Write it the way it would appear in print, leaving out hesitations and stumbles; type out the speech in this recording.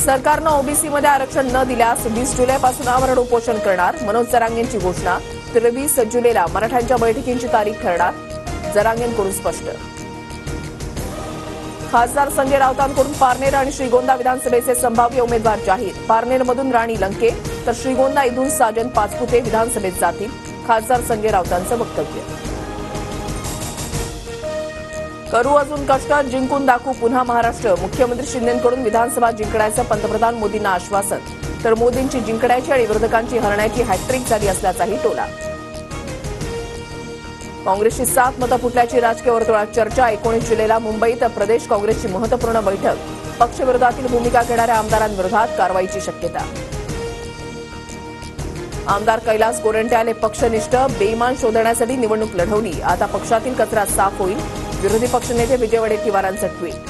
सरकारनं ओबीसी मध्ये आरक्षण न दिल्यास 20 जुलैपासून आमरण उपोषण करणार. मनोज जरांगेंची घोषणा. तर 20 जुलैला मराठ्यांच्या बैठकींची तारीख ठरणार. जरांगेंकडून स्पष्ट. खासदार संजय राऊतांकडून पारनेर आणि श्रीगोंदा विधानसभेचे संभाव्य उमेदवार जाहीर. पारनेरमधून राणी लंके तर श्रीगोंदा इथून साजन पाचपुते विधानसभेत जातील. खासदार संजय राऊतांचं वक्तव्य. करू अजून कष्ट, जिंकून दाखवू पुन्हा महाराष्ट्र. मुख्यमंत्री शिंदेंकडून विधानसभा जिंकण्याचं पंतप्रधान मोदींना आश्वासन. तर मोदींची जिंकण्याची आणि विरोधकांची हरण्याची हॅट्रिक झाली असल्याचाही टोला. काँग्रेसची 7 मतं फुटल्याची राजकीय वर्तुळात चर्चा. 19 जुलैला मुंबईत प्रदेश काँग्रेसची महत्वपूर्ण बैठक. पक्षविरोधातील भूमिका घेणाऱ्या आमदारांविरोधात कारवाईची शक्यता. आमदार कैलास गोरंट्याल पक्षनिष्ठ. बेईमान शोधण्यासाठी निवडणूक लढवली. आता पक्षातील कचरा साफ होईल. विरोधी पक्षनेते विजय वडेट्टीवारांचं ट्विट.